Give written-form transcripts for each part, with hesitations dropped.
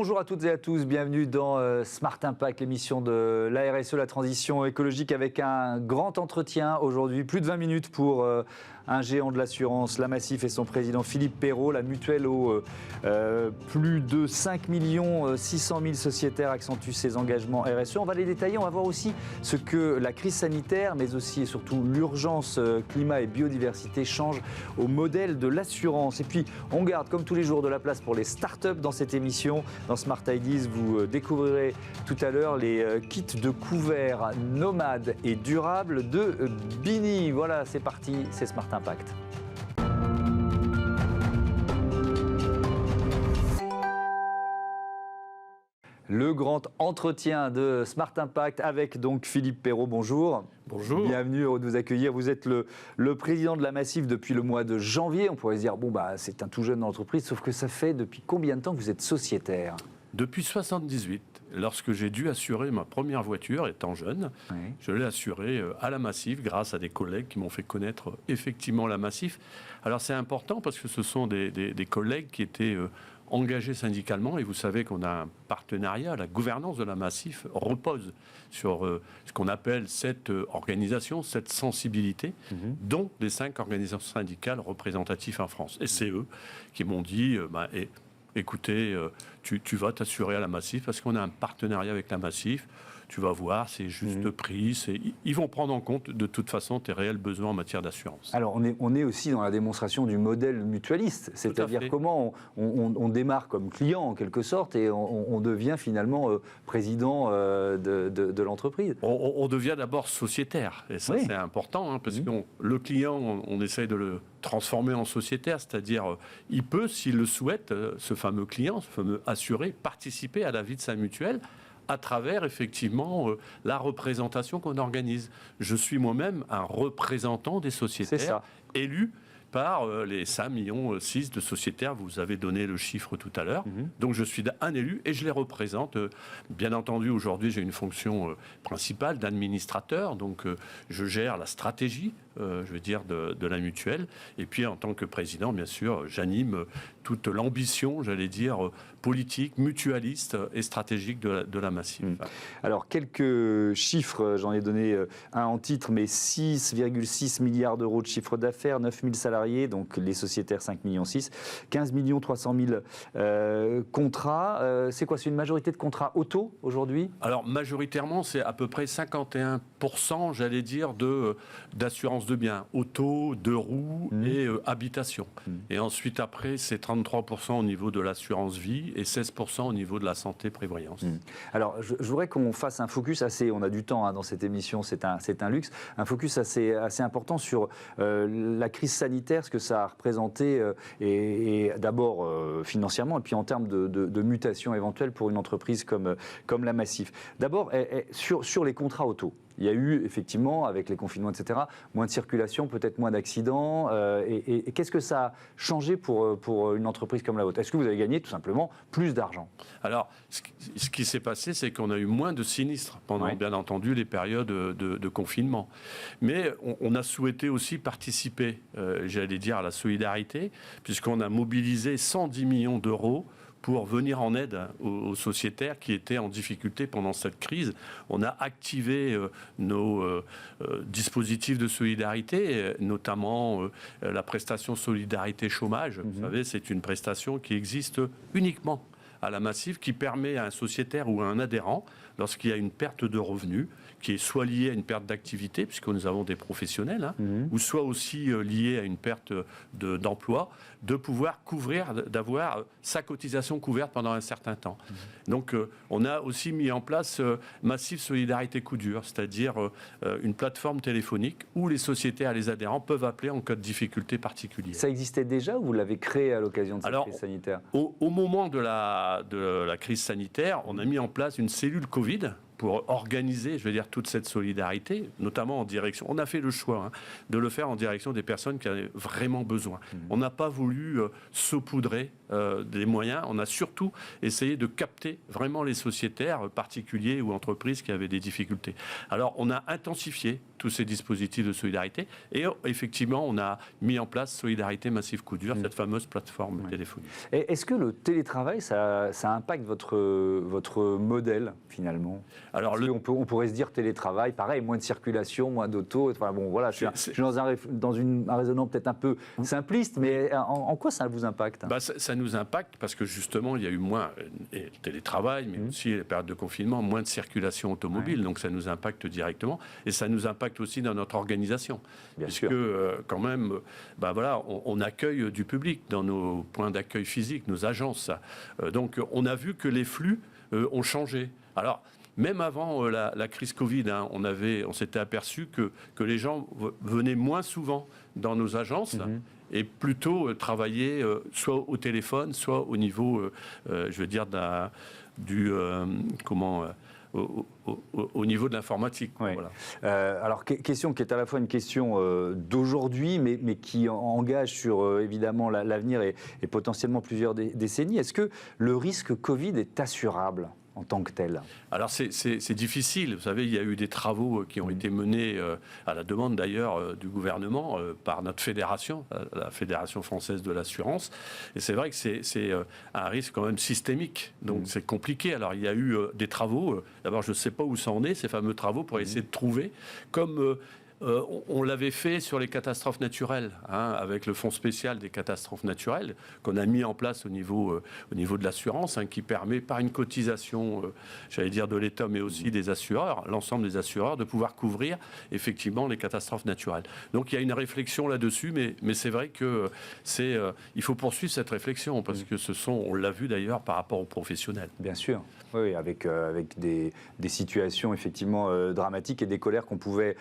Bonjour à toutes et à tous, bienvenue dans Smart Impact, l'émission de la RSE, la transition écologique, avec un grand entretien aujourd'hui, plus de 20 minutes pour un géant de l'assurance, la Massif, et son président Philippe Perrault. La mutuelle aux plus de 5 600 000 sociétaires accentue ses engagements RSE. On va les détailler, on va voir aussi ce que la crise sanitaire, mais aussi et surtout l'urgence climat et biodiversité change au modèle de l'assurance. Et puis, on garde comme tous les jours de la place pour les startups dans cette émission. Dans Smart Ideas, vous découvrirez tout à l'heure les kits de couverts nomades et durables de Bini. Voilà, c'est parti, c'est Smart Impact. Le grand entretien de Smart Impact avec donc Philippe Perrault. Bonjour. Bonjour. Bienvenue, heureux de vous accueillir. Vous êtes le président de la Massif depuis le mois de janvier. On pourrait se dire, c'est un tout jeune entreprise, sauf que ça fait depuis combien de temps que vous êtes sociétaire ? Depuis 1978, lorsque j'ai dû assurer ma première voiture, étant jeune, oui. Je l'ai assurée à la Massif grâce à des collègues qui m'ont fait connaître effectivement la Massif. Alors c'est important parce que ce sont des collègues qui étaient engagés syndicalement, et vous savez qu'on a un partenariat. La gouvernance de la Massif repose sur ce qu'on appelle cette organisation, cette sensibilité, dont les 5 organisations syndicales représentatives en France. Et c'est eux qui m'ont dit écoutez, tu vas t'assurer à la Massif parce qu'on a un partenariat avec la Massif. Tu vas voir, c'est juste prix. Ils vont prendre en compte de toute façon tes réels besoins en matière d'assurance. Alors, on est aussi dans la démonstration du modèle mutualiste, c'est-à-dire comment on démarre comme client en quelque sorte et on devient finalement président de l'entreprise. On devient d'abord sociétaire, et ça c'est important, parce que le client, on essaye de le transformer en sociétaire, c'est-à-dire il peut, s'il le souhaite, ce fameux client, ce fameux assuré, participer à la vie de sa mutuelle à travers, effectivement, la représentation qu'on organise. Je suis moi-même un représentant des sociétaires élu par les 5,6 millions de sociétaires. Vous avez donné le chiffre tout à l'heure. Donc, je suis un élu et je les représente. Bien entendu, aujourd'hui, j'ai une fonction principale d'administrateur. Donc, je gère la stratégie, de la mutuelle. Et puis, en tant que président, bien sûr, j'anime toute l'ambition, politique, mutualiste et stratégique de la Massif. Alors, quelques chiffres, j'en ai donné un en titre, mais 6,6 milliards d'euros de chiffre d'affaires, 9 000 salariés, donc les sociétaires 5,6 millions, 15 300 000 contrats. C'est quoi ? C'est une majorité de contrats auto aujourd'hui ? Alors, majoritairement, c'est à peu près 51%, d'assurance de biens, auto, 2 roues et habitation. Et ensuite, après, c'est 33% au niveau de l'assurance vie et 16% au niveau de la santé prévoyance. Alors, je voudrais qu'on fasse un focus on a du temps dans cette émission, c'est un luxe, un focus assez important sur la crise sanitaire, ce que ça a représenté, et d'abord financièrement, et puis en termes de mutation éventuelle pour une entreprise comme la Massif. D'abord, sur les contrats auto. Il y a eu, effectivement, avec les confinements, etc., moins de circulation, peut-être moins d'accidents. Et qu'est-ce que ça a changé pour une entreprise comme la vôtre ? Est-ce que vous avez gagné, tout simplement, plus d'argent ? Alors, ce qui s'est passé, c'est qu'on a eu moins de sinistres pendant, bien entendu, les périodes de confinement. Mais on a souhaité aussi participer, à la solidarité, puisqu'on a mobilisé 110 millions d'euros pour venir en aide aux sociétaires qui étaient en difficulté pendant cette crise. On a activé nos dispositifs de solidarité, notamment la prestation solidarité chômage. Vous savez, c'est une prestation qui existe uniquement à la Massif, qui permet à un sociétaire ou à un adhérent, lorsqu'il y a une perte de revenus, qui est soit liée à une perte d'activité, puisque nous avons des professionnels, ou soit aussi liée à une perte d'emploi, de pouvoir d'avoir sa cotisation couverte pendant un certain temps. Donc, on a aussi mis en place Massif Solidarité Coup Dur, c'est-à-dire une plateforme téléphonique où les sociétaires et les adhérents peuvent appeler en cas de difficulté particulière. Ça existait déjà ou vous l'avez créé à l'occasion de cette crise sanitaire ? Au moment de la crise sanitaire, on a mis en place une cellule Covid pour organiser, je veux dire, toute cette solidarité, notamment en direction. On a fait le choix de le faire en direction des personnes qui avaient vraiment besoin. On n'a pas voulu saupoudrer des moyens. On a surtout essayé de capter vraiment les sociétaires, particuliers ou entreprises qui avaient des difficultés. Alors, on a intensifié tous ces dispositifs de solidarité et effectivement, on a mis en place Solidarité Massive Coup Dur, cette fameuse plateforme téléphonique. Est-ce que le télétravail, ça impacte votre modèle finalement? Alors, on pourrait se dire télétravail, pareil, moins de circulation, moins d'auto. Enfin, bon, voilà, je suis dans un raisonnement peut-être un peu simpliste, mais en quoi ça vous impacte? Ça nous impacte parce que justement, il y a eu moins de télétravail, mais aussi les périodes de confinement, moins de circulation automobile. Donc ça nous impacte directement et ça nous impacte aussi dans notre organisation. Bien puisque sûr. Quand même, voilà, on accueille du public dans nos points d'accueil physiques, nos agences. Donc on a vu que les flux ont changé. Alors, même avant la crise Covid, on s'était aperçu que les gens venaient moins souvent dans nos agences et plutôt travaillaient soit au téléphone, soit au niveau, je veux dire, au niveau de l'informatique. Oui. Voilà. Alors, question qui est à la fois une question d'aujourd'hui, mais qui engage sur évidemment l'avenir et potentiellement plusieurs décennies. Est-ce que le risque Covid est assurable en tant que tel? Alors c'est difficile. Vous savez, il y a eu des travaux qui ont été menés à la demande d'ailleurs du gouvernement par notre fédération, la Fédération française de l'assurance. Et c'est vrai que c'est un risque quand même systémique. Donc c'est compliqué. Alors il y a eu des travaux. D'abord, je ne sais pas où ça en est, ces fameux travaux, pour essayer de trouver comme... on l'avait fait sur les catastrophes naturelles, avec le fonds spécial des catastrophes naturelles qu'on a mis en place au niveau de l'assurance, qui permet par une cotisation, j'allais dire de l'État, mais aussi des assureurs, l'ensemble des assureurs, de pouvoir couvrir effectivement les catastrophes naturelles. Donc il y a une réflexion là-dessus, mais c'est vrai que il faut poursuivre cette réflexion parce que on l'a vu d'ailleurs par rapport aux professionnels. Bien sûr. Oui, avec des situations effectivement dramatiques et des colères qu'on pouvait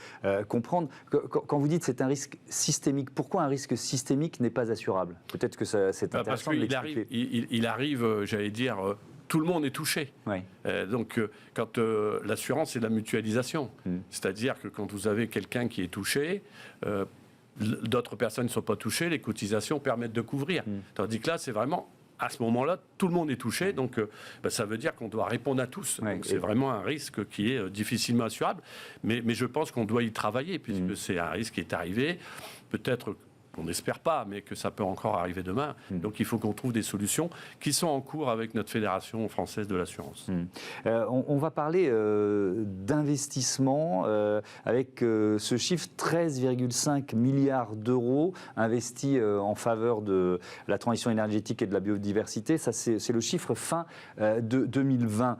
comprendre. Quand vous dites que c'est un risque systémique, pourquoi un risque systémique n'est pas assurable? Peut-être que c'est intéressant de l'expliquer. Il arrive, j'allais dire, tout le monde est touché. Oui. Donc, quand l'assurance, c'est la mutualisation. C'est-à-dire que quand vous avez quelqu'un qui est touché, d'autres personnes ne sont pas touchées, les cotisations permettent de couvrir. Tandis que là, c'est vraiment... À ce moment-là, tout le monde est touché, donc ça veut dire qu'on doit répondre à tous. Donc, c'est vraiment un risque qui est difficilement assurable, mais je pense qu'on doit y travailler, puisque c'est un risque qui est arrivé. Peut-être, on n'espère pas, mais que ça peut encore arriver demain. Donc il faut qu'on trouve des solutions qui sont en cours avec notre Fédération française de l'assurance. On va parler d'investissement avec ce chiffre 13,5 milliards d'euros investis en faveur de la transition énergétique et de la biodiversité. Ça, c'est le chiffre fin de 2020.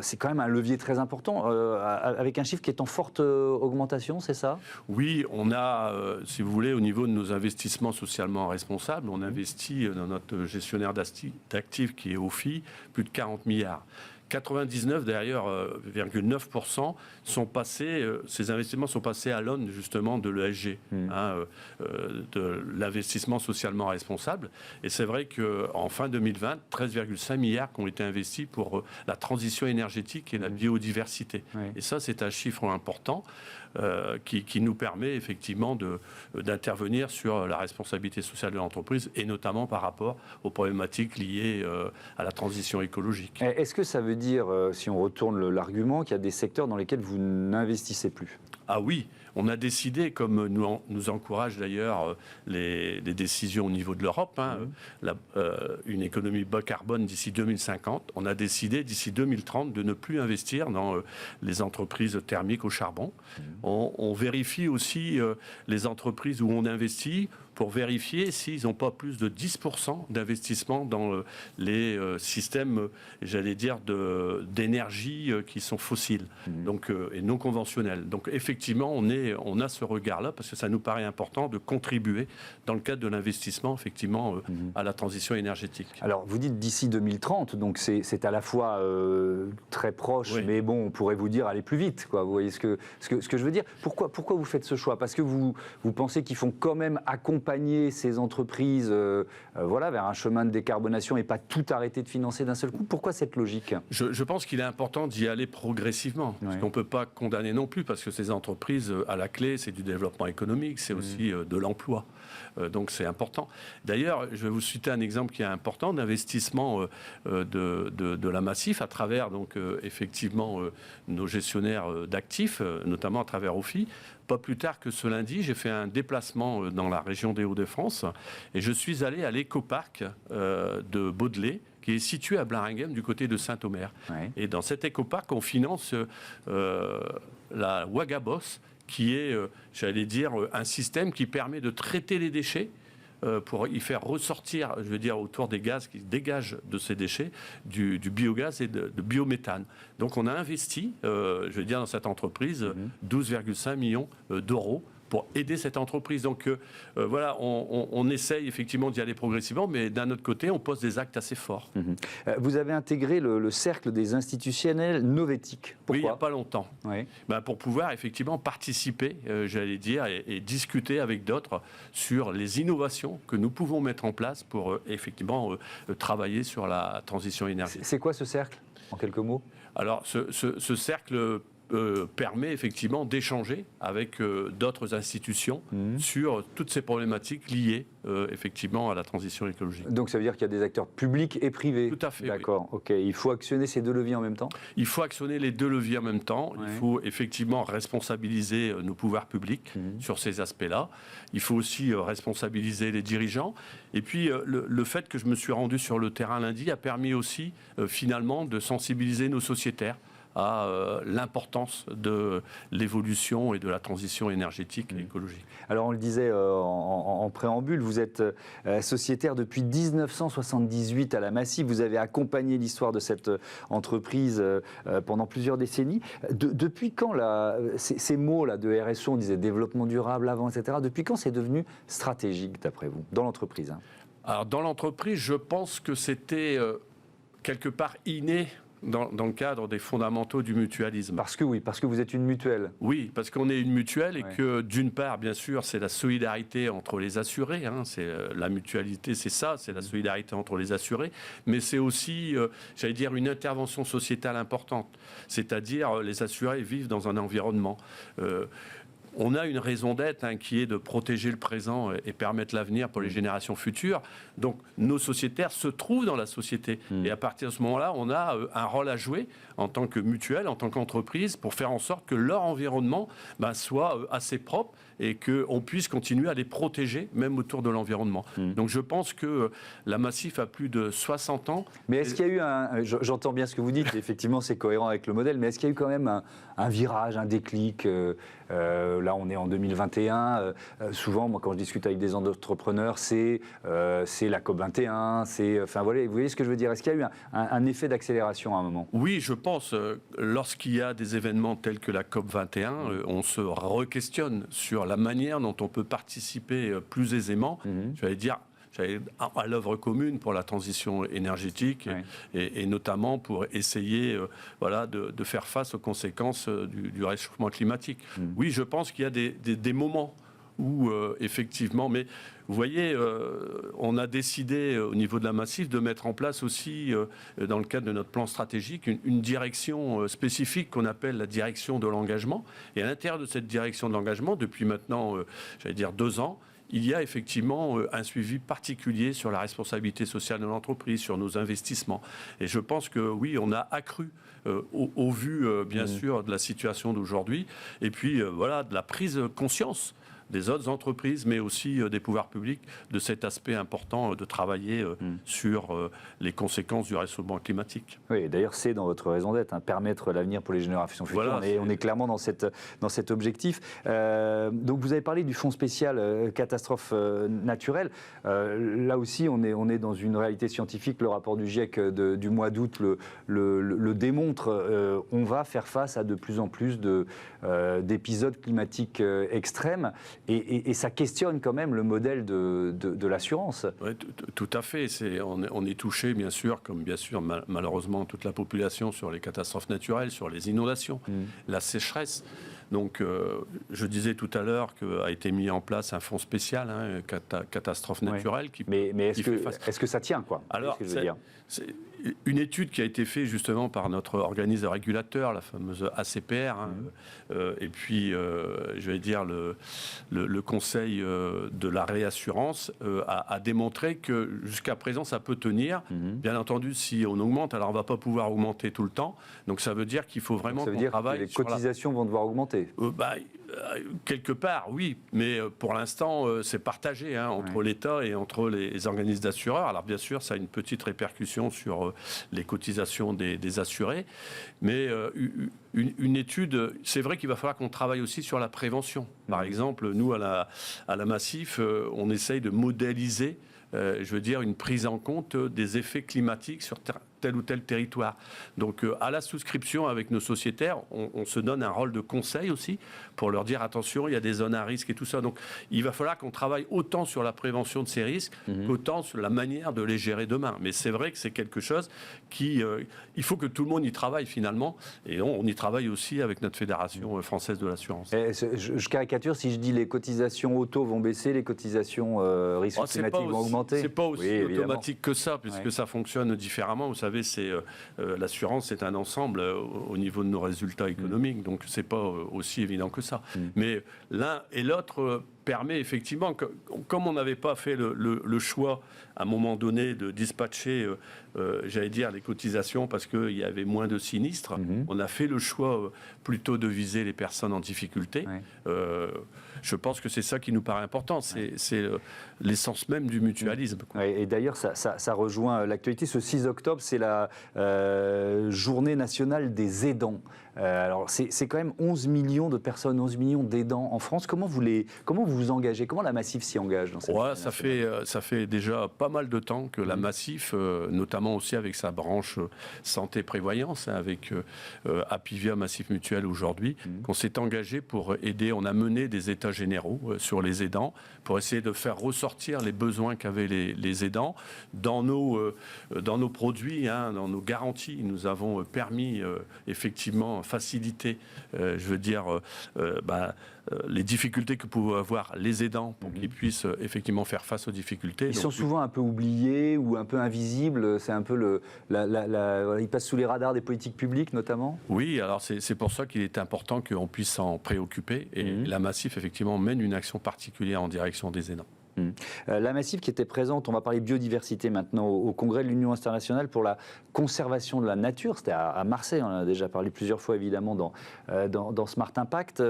C'est quand même un levier très important avec un chiffre qui est en forte augmentation, c'est ça? Oui, on a, si vous voulez, au niveau de nos investissements socialement responsables, on investit dans notre gestionnaire d'actifs qui est OFI, plus de 40 milliards. 99 d'ailleurs, 9% sont passés, ces investissements sont passés à l'aune justement de l'ESG, de l'investissement socialement responsable. Et c'est vrai qu'en fin 2020, 13,5 milliards qui ont été investis pour la transition énergétique et la biodiversité. Et ça, c'est un chiffre important qui nous permet effectivement d'intervenir sur la responsabilité sociale de l'entreprise et notamment par rapport aux problématiques liées à la transition écologique. Est-ce que ça veut dire, si on retourne l'argument, qu'il y a des secteurs dans lesquels vous n'investissez plus? Ah oui, on a décidé, comme nous encouragent d'ailleurs les décisions au niveau de l'Europe, une économie bas carbone d'ici 2050, on a décidé d'ici 2030 de ne plus investir dans les entreprises thermiques au charbon. On vérifie aussi les entreprises où on investit pour vérifier s'ils n'ont pas plus de 10% d'investissement dans les systèmes, j'allais dire, d'énergie qui sont fossiles donc, et non conventionnels. Donc effectivement, on a ce regard-là parce que ça nous paraît important de contribuer dans le cadre de l'investissement, effectivement, à la transition énergétique. Alors, vous dites d'ici 2030, donc c'est à la fois très proche, mais bon, on pourrait vous dire aller plus vite, quoi. Vous voyez ce que je veux dire? Pourquoi vous faites ce choix? Parce que vous pensez qu'il faut quand même accompagner accompagner ces entreprises voilà, vers un chemin de décarbonation et pas tout arrêter de financer d'un seul coup? Pourquoi cette logique? Je pense qu'il est important d'y aller progressivement. Parce qu'on ne peut pas condamner non plus, parce que ces entreprises, à la clé, c'est du développement économique, c'est aussi de l'emploi. Donc c'est important. D'ailleurs, je vais vous citer un exemple qui est important d'investissement de la Massif à travers donc, effectivement nos gestionnaires d'actifs, notamment à travers OFI. Pas plus tard que ce lundi, j'ai fait un déplacement dans la région des Hauts-de-France et je suis allé à l'écoparc de Baudelais, qui est situé à Blaringhem, du côté de Saint-Omer. Ouais. Et dans cet écoparc, on finance la Wagabos, qui est, j'allais dire, un système qui permet de traiter les déchets pour y faire ressortir, je veux dire, autour des gaz qui dégagent de ces déchets, du biogaz et de biométhane. Donc on a investi, je veux dire, dans cette entreprise, 12,5 millions d'euros pour aider cette entreprise. Donc voilà, on essaye effectivement d'y aller progressivement, mais d'un autre côté, on pose des actes assez forts. Vous avez intégré le cercle des institutionnels Novetic. Pourquoi? Oui, il n'y a pas longtemps. Oui. Pour pouvoir effectivement participer, j'allais dire, et discuter avec d'autres sur les innovations que nous pouvons mettre en place pour effectivement travailler sur la transition énergétique. C'est quoi ce cercle, en quelques mots? Alors, ce cercle permet effectivement d'échanger avec d'autres institutions sur toutes ces problématiques liées effectivement à la transition écologique. Donc ça veut dire qu'il y a des acteurs publics et privés? Tout à fait. D'accord, oui. ok. Il faut actionner ces deux leviers en même temps? Il faut actionner les deux leviers en même temps. Ouais. Il faut effectivement responsabiliser nos pouvoirs publics sur ces aspects-là. Il faut aussi responsabiliser les dirigeants. Et puis le fait que je me suis rendu sur le terrain lundi a permis aussi finalement de sensibiliser nos sociétaires à l'importance de l'évolution et de la transition énergétique et écologique. Alors on le disait en préambule, vous êtes sociétaire depuis 1978 à la Massif, vous avez accompagné l'histoire de cette entreprise pendant plusieurs décennies. Depuis quand ces mots-là de RSE, on disait développement durable avant, etc., depuis quand c'est devenu stratégique d'après vous, dans l'entreprise? Alors dans l'entreprise, je pense que c'était quelque part inné dans le cadre des fondamentaux du mutualisme. Parce que vous êtes une mutuelle. Oui, parce qu'on est une mutuelle et que d'une part, bien sûr, c'est la solidarité entre les assurés. C'est la mutualité, c'est ça, c'est la solidarité entre les assurés. Mais c'est aussi, j'allais dire, une intervention sociétale importante. C'est-à-dire, les assurés vivent dans un environnement. On a une raison d'être qui est de protéger le présent et permettre l'avenir pour les générations futures. Donc nos sociétaires se trouvent dans la société. Et à partir de ce moment-là, on a un rôle à jouer en tant que mutuelle, en tant qu'entreprise, pour faire en sorte que leur environnement soit assez propre et qu'on puisse continuer à les protéger, même autour de l'environnement. Donc je pense que la Massif a plus de 60 ans. Mais est-ce qu'il y a eu j'entends bien ce que vous dites, effectivement c'est cohérent avec le modèle, mais est-ce qu'il y a eu quand même un virage, un déclic là, on est en 2021. Souvent, moi, quand je discute avec des entrepreneurs, c'est la COP21. Enfin, voilà, vous voyez ce que je veux dire? Est-ce qu'il y a eu un effet d'accélération à un moment? Oui, je pense. Lorsqu'il y a des événements tels que la COP21, on se re-questionne sur la manière dont on peut participer plus aisément. J'allais dire à l'œuvre commune pour la transition énergétique et notamment pour essayer de faire face aux conséquences du réchauffement climatique. Oui, je pense qu'il y a des moments où effectivement, mais vous voyez, on a décidé au niveau de la Massif de mettre en place aussi, dans le cadre de notre plan stratégique, une direction spécifique qu'on appelle la direction de l'engagement. Et à l'intérieur de cette direction de l'engagement, depuis maintenant, 2 ans, il y a effectivement un suivi particulier sur la responsabilité sociale de l'entreprise, sur nos investissements. Et je pense que oui, on a accru au vu, bien sûr, de la situation d'aujourd'hui, et puis de la prise de conscience des autres entreprises, mais aussi des pouvoirs publics, de cet aspect important de travailler sur les conséquences du réchauffement climatique. Oui, d'ailleurs, c'est dans votre raison d'être, permettre l'avenir pour les générations futures. Voilà, on est clairement dans cet objectif. Donc, vous avez parlé du fonds spécial catastrophe naturelle. Là aussi, on est dans une réalité scientifique. Le rapport du GIEC du mois d'août le démontre. On va faire face à de plus en plus d'épisodes climatiques extrêmes. Et ça questionne quand même le modèle de l'assurance. Oui, tout à fait. On est touché, bien sûr, comme bien sûr malheureusement toute la population, sur les catastrophes naturelles, sur les inondations, la sécheresse. Donc, je disais tout à l'heure qu'a été mis en place un fonds spécial, catastrophe naturelle. Mais est-ce que ça tient, quoi? Alors, c'est une étude qui a été faite justement par notre organisme régulateur, la fameuse ACPR, et puis, je vais dire, le Conseil de la réassurance a démontré que jusqu'à présent, ça peut tenir. Bien entendu, si on augmente, alors on ne va pas pouvoir augmenter tout le temps. Donc, ça veut dire qu'il faut vraiment qu'on travaille. Les cotisations vont devoir augmenter. Quelque part, oui, mais pour l'instant, c'est partagé entre l'État et entre les organismes d'assureurs. Alors bien sûr, ça a une petite répercussion sur les cotisations des assurés, mais une étude, c'est vrai qu'il va falloir qu'on travaille aussi sur la prévention. Par exemple, nous, à la Massif, on essaye de modéliser, je veux dire, une prise en compte des effets climatiques sur tel ou tel territoire. Donc, à la souscription avec nos sociétaires, on se donne un rôle de conseil aussi pour leur dire attention, il y a des zones à risque et tout ça. Donc, il va falloir qu'on travaille autant sur la prévention de ces risques qu'autant sur la manière de les gérer demain. Mais c'est vrai que c'est quelque chose il faut que tout le monde y travaille finalement. Et on y travaille aussi avec notre Fédération française de l'assurance. Je caricature, si je dis les cotisations auto vont baisser, les cotisations risques climatiques vont augmenter. C'est pas aussi automatique que ça, puisque ça fonctionne différemment. Vous savez, l'assurance, c'est un ensemble au niveau de nos résultats économiques, donc c'est pas aussi évident que ça. Mais l'un et l'autre permet effectivement, comme on n'avait pas fait le choix à un moment donné de dispatcher, j'allais dire, les cotisations parce qu'il y avait moins de sinistres, on a fait le choix plutôt de viser les personnes en difficulté. Je pense que c'est ça qui nous paraît important, c'est l'essence même du mutualisme. Et d'ailleurs, ça rejoint l'actualité. Ce 6 octobre, c'est la journée nationale des aidants. Alors, c'est quand même 11 millions de personnes, 11 millions d'aidants en France. Comment vous vous engagez? Comment la Massif s'y engage dans cette ça fait déjà pas mal de temps que la Massif, notamment aussi avec sa branche santé-prévoyance, avec Apivia Massif Mutuel aujourd'hui, qu'on s'est engagé pour aider. On a mené des états généraux sur les aidants pour essayer de faire ressortir les besoins qu'avaient les aidants. Dans nos produits, dans nos garanties, nous avons permis effectivement faciliter, je veux dire, les difficultés que pouvaient avoir les aidants pour qu'ils puissent effectivement faire face aux difficultés. Ils sont souvent un peu oubliés ou un peu invisibles. C'est un peu ils passent sous les radars des politiques publiques notamment. Oui, alors c'est pour ça qu'il est important qu'on puisse s'en préoccuper. Et la Massif, effectivement, mène une action particulière en direction des aidants. La Massif qui était présente, on va parler biodiversité maintenant, au Congrès de l'Union internationale pour la conservation de la nature. C'était à Marseille, on en a déjà parlé plusieurs fois évidemment dans Smart Impact.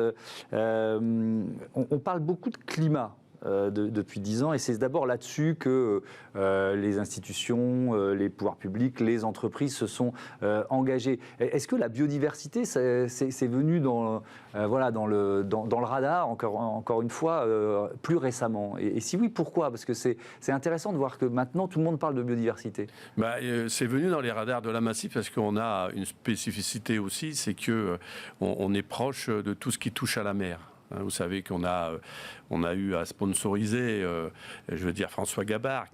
On parle beaucoup de climat. Depuis 10 ans, et c'est d'abord là-dessus que les institutions, les pouvoirs publics, les entreprises se sont engagés. Est-ce que la biodiversité, c'est venu dans le radar, encore une fois, plus récemment? Et si oui, pourquoi? Parce que c'est intéressant de voir que maintenant, tout le monde parle de biodiversité. C'est venu dans les radars de la Massif parce qu'on a une spécificité aussi, c'est qu'on est proche de tout ce qui touche à la mer. Vous savez qu'on a eu à sponsoriser, je veux dire, François Gabard,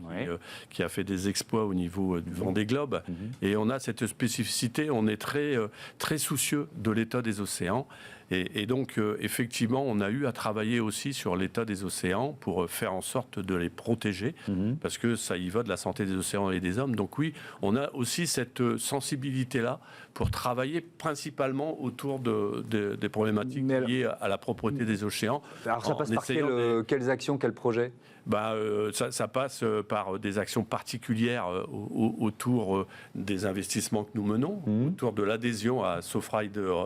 qui a fait des exploits au niveau du Vendée Globe. Et on a cette spécificité, on est très, très soucieux de l'état des océans. Et donc, effectivement, on a eu à travailler aussi sur l'état des océans pour faire en sorte de les protéger, parce que ça y va de la santé des océans et des hommes. Donc oui, on a aussi cette sensibilité-là pour travailler principalement autour des problématiques liées à la propreté des océans. Alors ça passe par quelles actions, quels projets? Ça passe par des actions particulières autour des investissements que nous menons, autour de l'adhésion à Surfriders.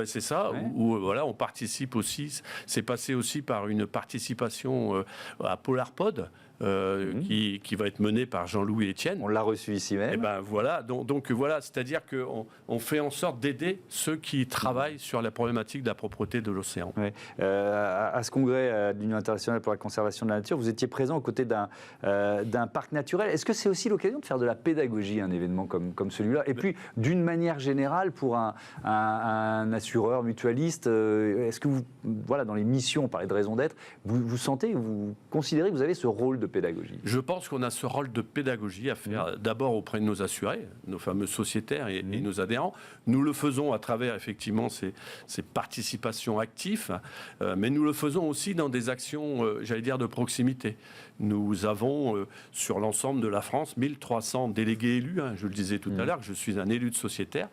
C'est ça, où on participe aussi. C'est passé aussi par une participation à PolarPod. Qui va être menée par Jean-Louis Etienne. On l'a reçu ici même. Et voilà, donc voilà, c'est-à-dire qu'on fait en sorte d'aider ceux qui travaillent sur la problématique de la propreté de l'océan. À ce congrès de l'Union internationale pour la conservation de la nature, vous étiez présent aux côtés d'un parc naturel. Est-ce que c'est aussi l'occasion de faire de la pédagogie, un événement comme celui-là? Et puis, d'une manière générale, pour un assureur mutualiste, est-ce que vous, dans les missions, on parlait de raison d'être, vous sentez, vous considérez que vous avez ce rôle de de pédagogie? Je pense qu'on a ce rôle de pédagogie à faire d'abord auprès de nos assurés, nos fameux sociétaires et nos adhérents. Nous le faisons à travers effectivement ces participations actives, mais nous le faisons aussi dans des actions, j'allais dire, de proximité. Nous avons sur l'ensemble de la France 1300 délégués élus, je le disais tout à l'heure, que je suis un élu de sociétaire,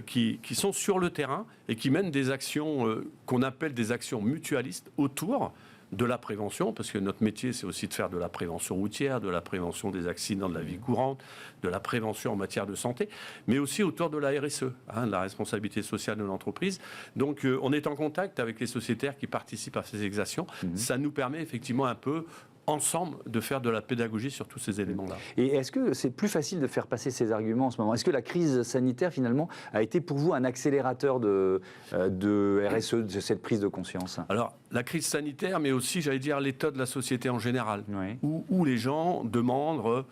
qui sont sur le terrain et qui mènent des actions qu'on appelle des actions mutualistes autour de la prévention, parce que notre métier, c'est aussi de faire de la prévention routière, de la prévention des accidents de la vie courante, de la prévention en matière de santé, mais aussi autour de la RSE, de la responsabilité sociale de l'entreprise. Donc, on est en contact avec les sociétaires qui participent à ces actions. Ça nous permet effectivement un peu ensemble de faire de la pédagogie sur tous ces éléments-là. Et est-ce que c'est plus facile de faire passer ces arguments en ce moment? Est-ce que la crise sanitaire, finalement, a été pour vous un accélérateur de RSE, de cette prise de conscience? Alors, la crise sanitaire, mais aussi, j'allais dire, l'état de la société en général, où les gens demandent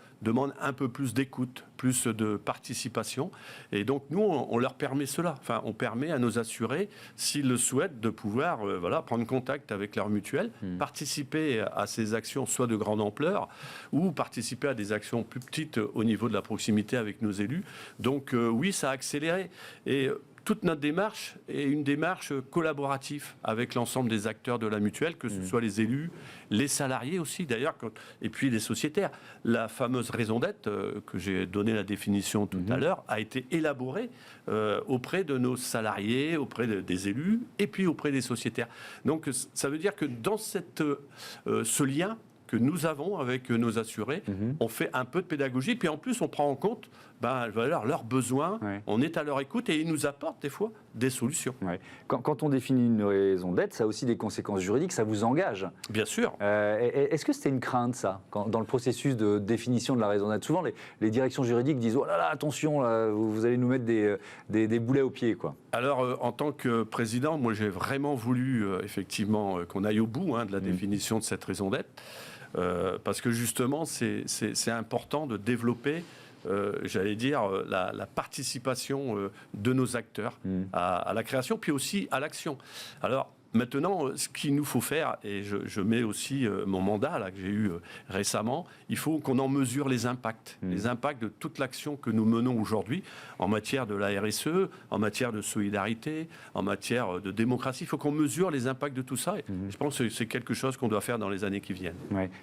un peu plus d'écoute, plus de participation. Et donc, nous, on leur permet cela. Enfin, on permet à nos assurés, s'ils le souhaitent, de pouvoir prendre contact avec leur mutuelle, participer à ces actions, soit de grande ampleur, ou participer à des actions plus petites au niveau de la proximité avec nos élus. Donc, oui, ça a accéléré. Et toute notre démarche est une démarche collaborative avec l'ensemble des acteurs de la mutuelle, que ce soit les élus, les salariés aussi d'ailleurs, et puis les sociétaires. La fameuse raison d'être, que j'ai donné la définition tout à l'heure, a été élaborée auprès de nos salariés, auprès des élus, et puis auprès des sociétaires. Donc ça veut dire que dans ce lien que nous avons avec nos assurés, on fait un peu de pédagogie, puis en plus on prend en compte leurs besoins, on est à leur écoute et ils nous apportent des fois des solutions. Quand on définit une raison d'être, ça a aussi des conséquences juridiques, ça vous engage. Bien sûr. Est-ce que c'était une crainte, ça, dans le processus de définition de la raison d'être? Souvent, les directions juridiques disent « Oh là là, attention, là, vous allez nous mettre des boulets aux pieds, quoi ». Alors, en tant que président, moi j'ai vraiment voulu effectivement qu'on aille au bout de la définition de cette raison d'être. Parce que justement, c'est important de développer, j'allais dire, la participation de nos acteurs à la création, puis aussi à l'action. Alors, maintenant, ce qu'il nous faut faire, et je mets aussi mon mandat là, que j'ai eu récemment, il faut qu'on en mesure les impacts de toute l'action que nous menons aujourd'hui en matière de la RSE, en matière de solidarité, en matière de démocratie. Il faut qu'on mesure les impacts de tout ça. Et je pense que c'est quelque chose qu'on doit faire dans les années qui viennent.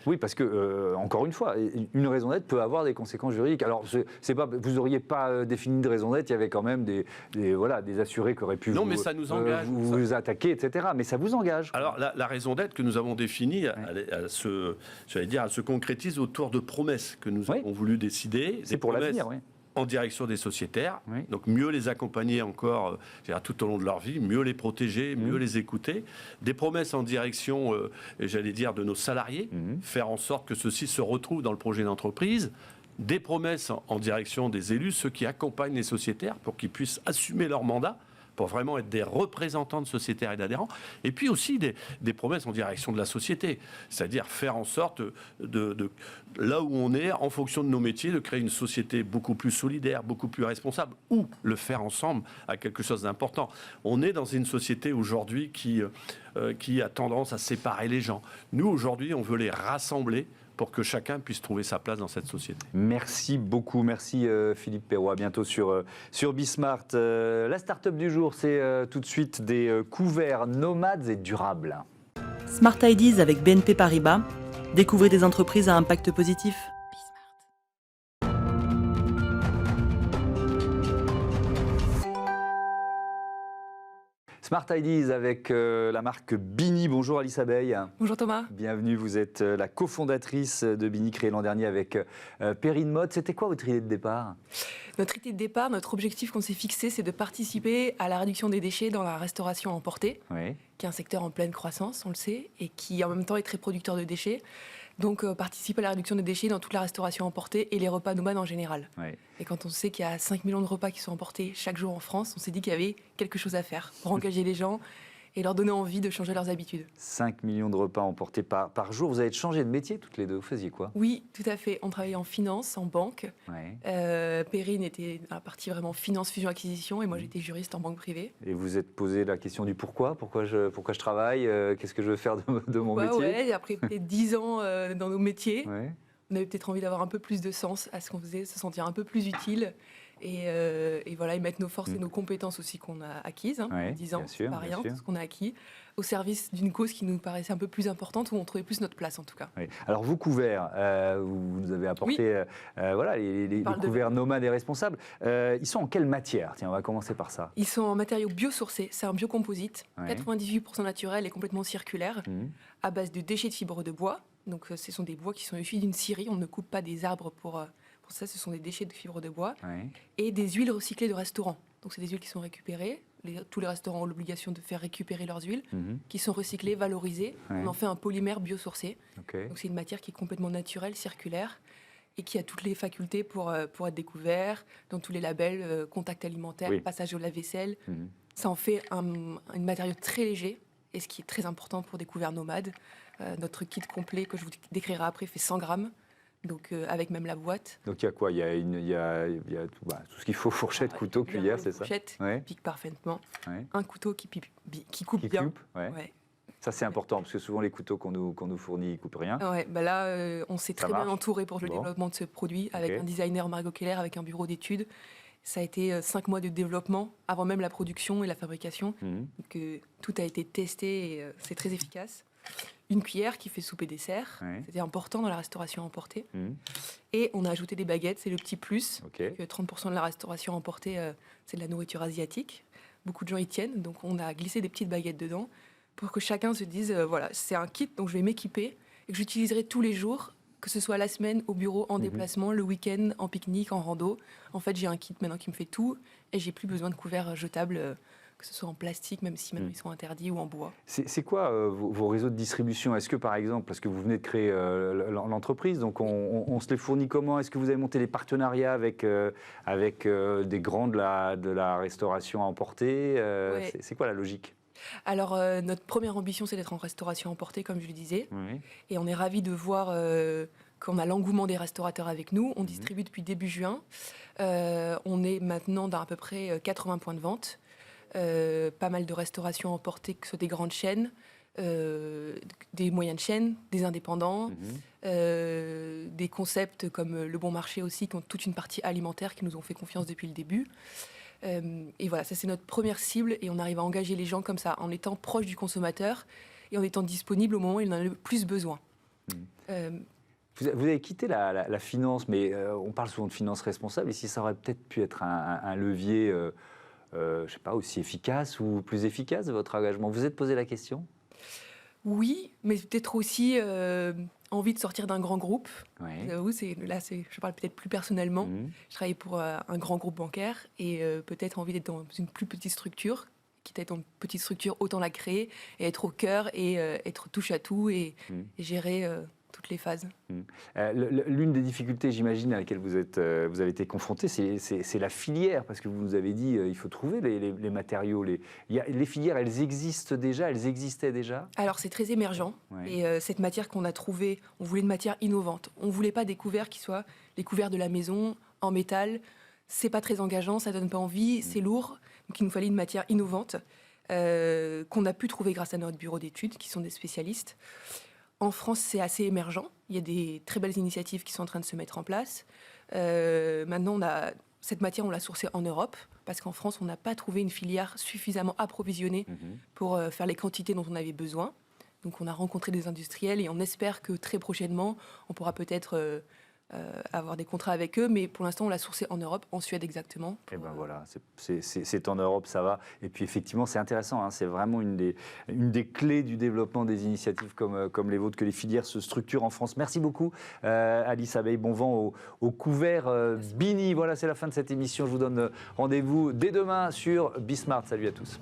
Oui, parce que, encore une fois, une raison d'être peut avoir des conséquences juridiques. Alors, vous n'auriez pas défini de raison d'être, il y avait quand même des assurés qui auraient pu vous attaquer, etc. Mais ça vous engage. Alors, la raison d'être que nous avons définie, elle se concrétise autour de promesses que nous avons voulu décider. C'est pour l'avenir, en direction des sociétaires. Donc, mieux les accompagner encore tout au long de leur vie, mieux les protéger, mieux les écouter. Des promesses en direction, de nos salariés, faire en sorte que ceux-ci se retrouvent dans le projet d'entreprise. Des promesses en direction des élus, ceux qui accompagnent les sociétaires pour qu'ils puissent assumer leur mandat, pour vraiment être des représentants de sociétaires et d'adhérents, et puis aussi des promesses en direction de la société, c'est-à-dire faire en sorte de là où on est, en fonction de nos métiers, de créer une société beaucoup plus solidaire, beaucoup plus responsable, ou le faire ensemble à quelque chose d'important. On est dans une société aujourd'hui qui a tendance à séparer les gens. Nous, aujourd'hui, on veut les rassembler pour que chacun puisse trouver sa place dans cette société. Merci beaucoup, merci Philippe Perrault. À bientôt sur Bismart. La start-up du jour, c'est tout de suite des couverts nomades et durables. Smart Ideas avec BNP Paribas. Découvrez des entreprises à impact positif. Smart Ideas avec la marque Bini. Bonjour Alice Abeille. Bonjour Thomas. Bienvenue, vous êtes la cofondatrice de Bini, créée l'an dernier avec Perrine Mode. C'était quoi votre idée de départ ? Notre idée de départ, notre objectif qu'on s'est fixé, c'est de participer à la réduction des déchets dans la restauration emportée, qui est un secteur en pleine croissance, on le sait, et qui en même temps est très producteur de déchets. Donc participer à la réduction des déchets dans toute la restauration emportée et les repas nomades en général. Et quand on sait qu'il y a 5 millions de repas qui sont emportés chaque jour en France, on s'est dit qu'il y avait quelque chose à faire pour engager les gens et leur donner envie de changer leurs habitudes. 5 millions de repas emportés par jour. Vous avez changé de métier toutes les deux. Vous faisiez quoi? Oui, tout à fait. On travaillait en finance, en banque. Ouais. Perrine était dans la partie vraiment finance, fusion, acquisition, et moi j'étais juriste en banque privée. Et vous vous êtes posé la question du pourquoi je travaille, qu'est-ce que je veux faire de mon métier? Ouais, après peut-être 10 ans dans nos métiers, Ouais. on avait peut-être envie d'avoir un peu plus de sens à ce qu'on faisait, se sentir un peu plus utile. Et voilà, et mettre nos forces et nos compétences aussi qu'on a acquises, en 10 ans, c'est pas rien, tout ce qu'on a acquis, au service d'une cause qui nous paraissait un peu plus importante, où on trouvait plus notre place en tout cas. Oui. Alors vous couverts, vous nous avez apporté les couverts nomades et responsables. Ils sont en quelle matière? Tiens, on va commencer par ça. Ils sont en matériaux biosourcés, c'est un biocomposite, 98% naturel et complètement circulaire, à base de déchets de fibres de bois. Donc ce sont des bois qui sont issus d'une scierie, on ne coupe pas des arbres pour ça, ce sont des déchets de fibres de bois, et des huiles recyclées de restaurants. Donc c'est des huiles qui sont récupérées, tous les restaurants ont l'obligation de faire récupérer leurs huiles, qui sont recyclées, valorisées, on en fait un polymère biosourcé. Donc c'est une matière qui est complètement naturelle, circulaire, et qui a toutes les facultés pour être découvert, dans tous les labels, contact alimentaire, passage au lave-vaisselle. Ça en fait un matériau très léger, et ce qui est très important pour des couverts nomades. Notre kit complet, que je vous décrirai après, fait 100 grammes. Donc avec même la boîte. Donc il y a quoi? Il y a tout ce qu'il faut, fourchette, couteau, cuillère, c'est ça? Fourchette pique parfaitement. Un couteau qui coupe bien. Ça c'est important, parce que souvent les couteaux qu'on nous fournit, ils ne coupent rien. Là, on s'est très bien entouré pour le développement de ce produit, avec un designer, Margot Keller, avec un bureau d'études. Ça a été 5 mois de développement, avant même la production et la fabrication. Donc, tout a été testé et c'est très efficace. Une cuillère qui fait souper dessert, c'était important dans la restauration emportée. Et on a ajouté des baguettes, c'est le petit plus. 30% de la restauration emportée, c'est de la nourriture asiatique. Beaucoup de gens y tiennent, donc on a glissé des petites baguettes dedans pour que chacun se dise, voilà, c'est un kit, donc je vais m'équiper et que j'utiliserai tous les jours, que ce soit la semaine, au bureau, en déplacement, le week-end, en pique-nique, en rando. En fait, j'ai un kit maintenant qui me fait tout et j'ai plus besoin de couverts jetables, que ce soit en plastique, même si maintenant ils sont interdits, ou en bois. C'est quoi vos réseaux de distribution? Est-ce que par exemple, parce que vous venez de créer l'entreprise, donc on se les fournit comment? Est-ce que vous avez monté des partenariats avec des grands de la restauration à emporter? C'est quoi la logique? Alors, notre première ambition, c'est d'être en restauration emportée, comme je le disais. Et on est ravis de voir qu'on a l'engouement des restaurateurs avec nous. On distribue depuis début juin. On est maintenant dans à peu près 80 points de vente. Pas mal de restauration emportée, que ce soit des grandes chaînes, des moyennes chaînes, des indépendants, des concepts comme Le Bon Marché aussi, qui ont toute une partie alimentaire, qui nous ont fait confiance depuis le début. Et voilà, ça c'est notre première cible, et on arrive à engager les gens comme ça, en étant proche du consommateur et en étant disponible au moment où il en a le plus besoin. Vous avez quitté la finance, mais on parle souvent de finance responsable. Ici, ça aurait peut-être pu être un levier, je ne sais pas, aussi efficace ou plus efficace de votre engagement. Vous vous êtes posé la question? Oui, mais peut-être aussi envie de sortir d'un grand groupe. Je parle peut-être plus personnellement. Je travaille pour un grand groupe bancaire et peut-être envie d'être dans une plus petite structure. Quitte à être dans une petite structure, autant la créer et être au cœur et être touche à tout et gérer toutes les phases. L'une des difficultés, j'imagine, à laquelle vous avez été confronté, c'est la filière, parce que vous nous avez dit il faut trouver les matériaux. Les filières, elles existent déjà, elles existaient déjà? Alors c'est très émergent, et cette matière qu'on a trouvée, on voulait une matière innovante. On ne voulait pas des couverts qui soient les couverts de la maison, en métal. C'est pas très engageant, ça donne pas envie, c'est lourd. Donc il nous fallait une matière innovante qu'on a pu trouver grâce à notre bureau d'études, qui sont des spécialistes. En France, c'est assez émergent. Il y a des très belles initiatives qui sont en train de se mettre en place. Maintenant, cette matière, on l'a sourcée en Europe, parce qu'en France, on n'a pas trouvé une filière suffisamment approvisionnée pour faire les quantités dont on avait besoin. Donc, on a rencontré des industriels et on espère que très prochainement, on pourra peut-être avoir des contrats avec eux, mais pour l'instant on l'a sourcé en Europe, en Suède exactement. Et ben voilà, c'est en Europe, ça va. Et puis effectivement c'est intéressant, hein, c'est vraiment une des clés du développement des initiatives comme les vôtres, que les filières se structurent en France. Merci beaucoup Alice Abeille, bon vent au couvert Bini. Voilà, c'est la fin de cette émission, je vous donne rendez-vous dès demain sur Bismart. Salut à tous.